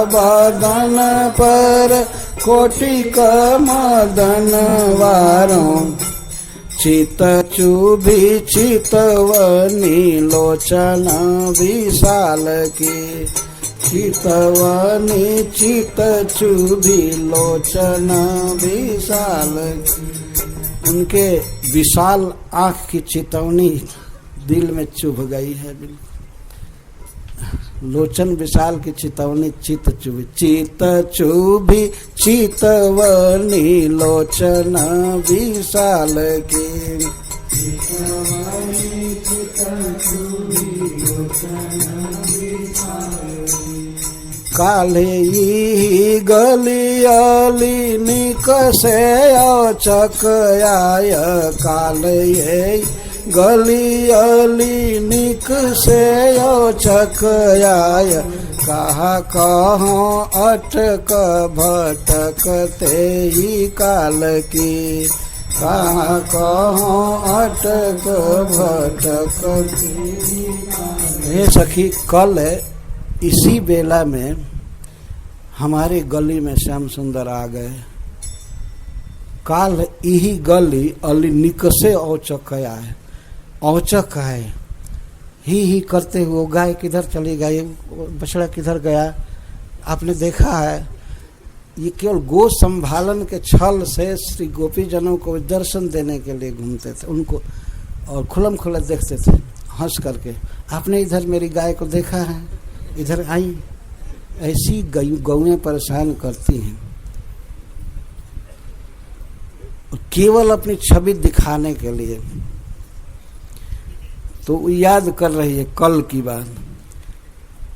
बदन पर कोटिक मदन वारो चित चुभी चितवनी लोचन विशाल की चितवनी चित चुभी लोचन विशाल की। उनके विशाल आँख की चितवनी दिल में चुभ गई है। लोचन विशाल की चितवनी चित चुभी चितवनी लोचन विशाल की। काले गलियाली निकसे चकयाय काले गलियाली निकसे चकयाय कहा कहाँ अटक भटकते ही काल की कहाँ कहाँ अटक भटकते। हे सखी, कल इसी बेला में हमारे गली में श्याम सुंदर आ गए। काल यही गली अली निकसे औचक है औचक है ही करते हुए गाय किधर चली गई, बछड़ा किधर गया, आपने देखा है। ये केवल गो संभालन के छल से श्री गोपी जनों को दर्शन देने के लिए घूमते थे, उनको और खुलम खुला देखते थे हंस करके। आपने इधर मेरी गाय को देखा है, इधर आई। ऐसी गौएं परेशान करती हैं केवल अपनी छवि दिखाने के लिए। तो याद कर रही है कल की बात।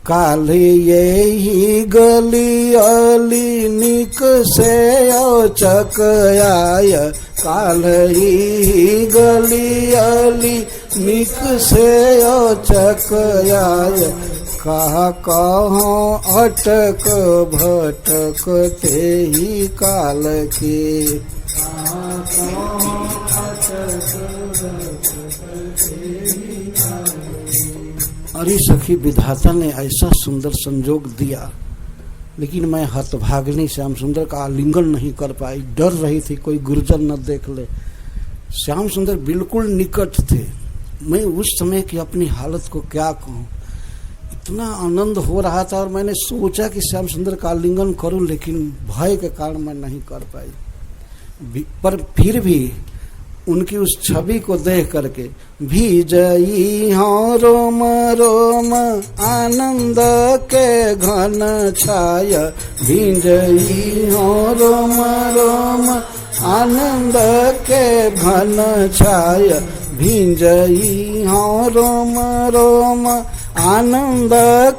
काल यही गली अली निकसे औचक आय काल ही गली अली निकसे औचक आय कहा कहाँ अटक भटकते ही काल के। अरे सखी, विधाता ने ऐसा सुंदर संजोग दिया, लेकिन मैं हतभागिनी श्याम सुंदर का आलिंगन नहीं कर पाई। डर रही थी कोई गुरुजन न देख ले। श्याम सुंदर बिल्कुल निकट थे। मैं उस समय की अपनी हालत को क्या कहूँ, इतना आनंद हो रहा था और मैंने सोचा कि श्याम सुंदर का आलिंगन करूं, लेकिन भय के कारण मैं नहीं कर पाई। पर फिर भी उनकी उस छवि को देख करके भीजई हाँ रोम रोम आनंद के घन छाय भीजई हाँ रोम रोम आनंद के घन छाय भीजई हाँ रोम रोम आनंद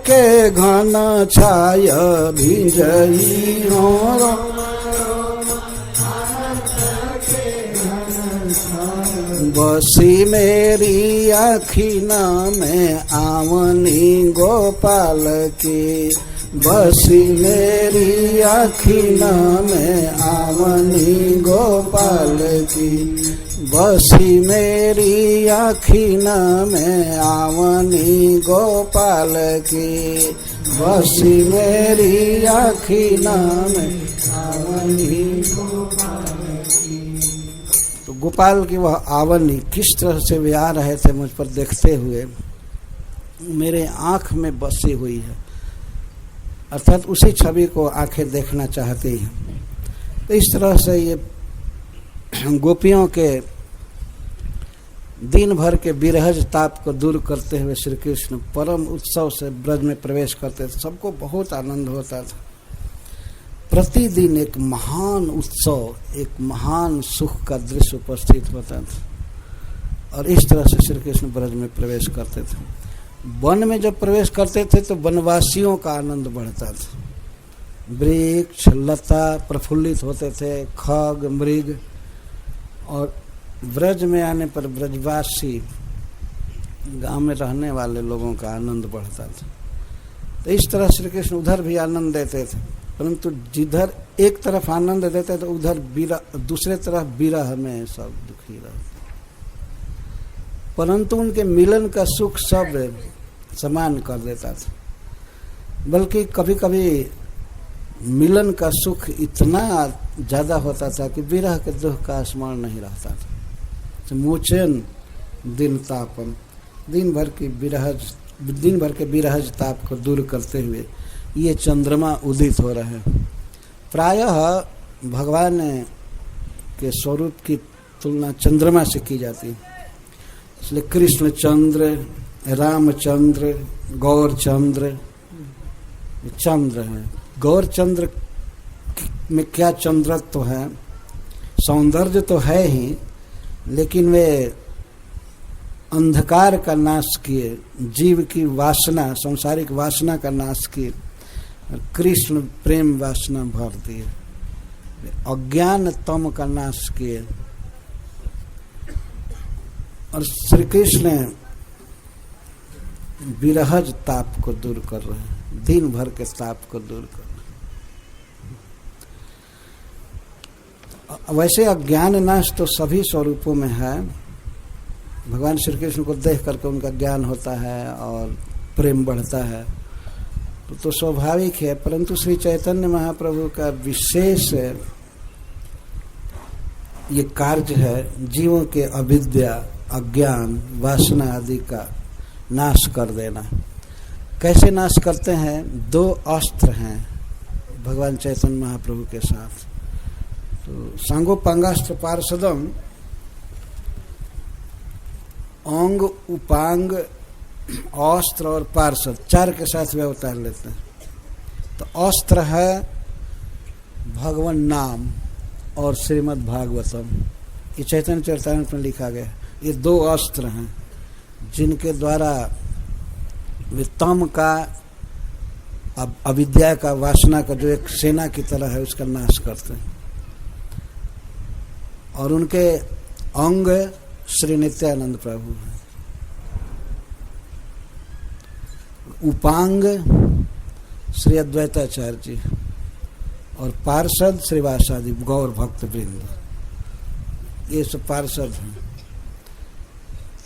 के घन छाय भीजई हाँ रोम बसी मेरी आखिना में आवनी गोपाल की बसी मेरी आखिना में आवनी गोपाल की बसी मेरी आखिना में आवनी गोपाल की बसी मेरी आखिना में आवनी गोपाल की। तो गोपाल की वह आवनी किस तरह से वे आ रहे थे मुझ पर देखते हुए, मेरे आँख में बसी हुई है, अर्थात उसी छवि को आंखें देखना चाहती हैं। तो इस तरह से ये गोपियों के दिन भर के विरहज ताप को दूर करते हुए श्री कृष्ण परम उत्सव से ब्रज में प्रवेश करते थे। सबको बहुत आनंद होता था। प्रतिदिन एक महान उत्सव, एक महान सुख का दृश्य उपस्थित होता था। और इस तरह से श्री कृष्ण ब्रज में प्रवेश करते थे। वन में जब प्रवेश करते थे तो वनवासियों का आनंद बढ़ता था। वृक्ष लता प्रफुल्लित होते थे, खग मृग, और ब्रज में आने पर ब्रजवासी गांव में रहने वाले लोगों का आनंद बढ़ता था। तो इस तरह श्री कृष्ण उधर भी आनंद देते थे, परंतु जिधर एक तरफ आनंद देते थे उधर दूसरे तरफ विरह में सब दुखी रहते। परंतु उनके मिलन का सुख सब समान कर देता था। बल्कि कभी कभी मिलन का सुख इतना ज़्यादा होता था कि विरह के दुख का स्मरण नहीं रहता था। तो मोचन दिन तापन, दिन भर के विरहज ताप को दूर करते हुए ये चंद्रमा उदित हो रहे हैं। प्रायः भगवान के स्वरूप की तुलना चंद्रमा से की जाती है, इसलिए कृष्ण चंद्र, रामचंद्र, गौरचंद्र, चंद्र है। गौरचंद्र में क्या चंद्रत्व है, सौंदर्य तो है ही, लेकिन वे अंधकार का नाश किए, जीव की वासना, सांसारिक वासना का नाश किए, कृष्ण प्रेम वासना भर दिए, अज्ञान तम का नाश किए। और श्री कृष्ण विरहज ताप को दूर कर रहे हैं, दिन भर के ताप को दूर कर रहे हैं। वैसे अज्ञान नाश तो सभी स्वरूपों में है। भगवान श्री कृष्ण को देख करके उनका ज्ञान होता है और प्रेम बढ़ता है, तो स्वाभाविक है। परंतु श्री चैतन्य महाप्रभु का विशेष ये कार्य है जीवों के अविद्या, अज्ञान, वासना आदि का नाश कर देना। कैसे नाश करते हैं? दो अस्त्र हैं भगवान चैतन्य महाप्रभु के साथ। तो सांगोपांगास्त्र पार्षदम, अंग, उपांग, अस्त्र और पार्षद, चार के साथ वे अवतार लेते हैं। तो अस्त्र है भगवान नाम और श्रीमद् भागवतम, ये चैतन्य चरितामृत में लिखा गया। ये दो अस्त्र हैं जिनके द्वारा वे तम का, अविद्या का, वासना का जो एक सेना की तरह है उसका नाश करते हैं। और उनके अंग श्री नित्यानंद प्रभु हैं। उपांग श्री अद्वैताचार्य जी और पार्षद श्रीवासादि गौर भक्त वृंद, ये सब पार्षद हैं।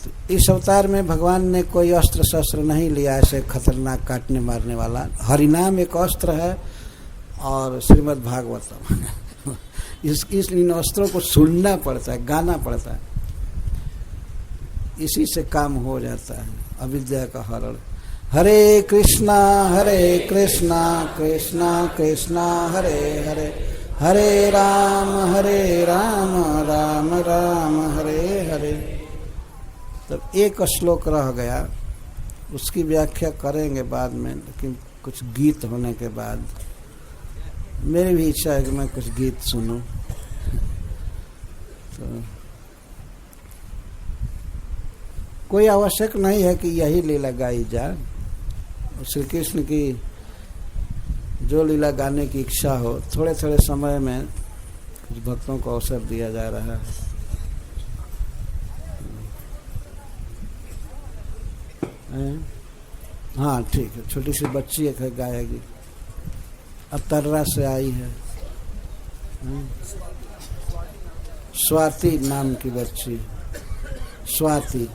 तो इस अवतार में भगवान ने कोई अस्त्र शस्त्र नहीं लिया ऐसे खतरनाक काटने मारने वाला। हरिनाम एक अस्त्र है और श्रीमद् भागवतम इन अस्त्रों को सुनना पड़ता है, गाना पड़ता है, इसी से काम हो जाता है अविद्या का हरण। हरे कृष्णा कृष्णा कृष्णा हरे हरे, हरे राम राम राम हरे हरे। तब एक श्लोक रह गया, उसकी व्याख्या करेंगे बाद में, लेकिन कुछ गीत होने के बाद मेरी भी इच्छा है कि मैं कुछ गीत सुनूं। तो कोई आवश्यक नहीं है कि यही लीला गाई जाए। श्री कृष्ण की जो लीला गाने की इच्छा हो, थोड़े थोड़े समय में कुछ भक्तों को अवसर दिया जा रहा है। हाँ ठीक है, छोटी सी बच्ची एक है गाएगी, अतर्रा से आई है, स्वाति नाम की बच्ची, स्वाति।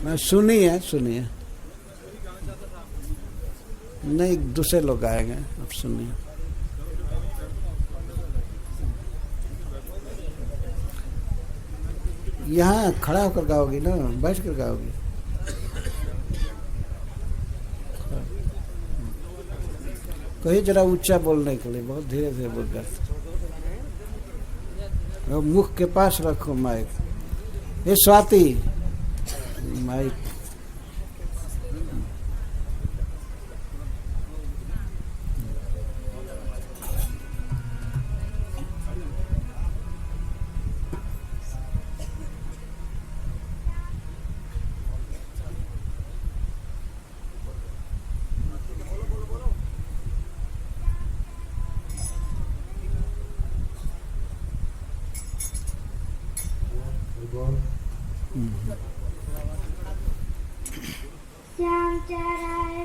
मैं सुनिए नहीं, दूसरे लोग गाएंगे, आप सुनिए। यहाँ खड़ा होकर गाओगी ना, बैठ कर गाओगी? कहीं जरा ऊंचा बोलने के लिए, बहुत धीरे धीरे बोल जाते। मुख के पास रखो माइक। ये स्वाति माइक। श्याम चराय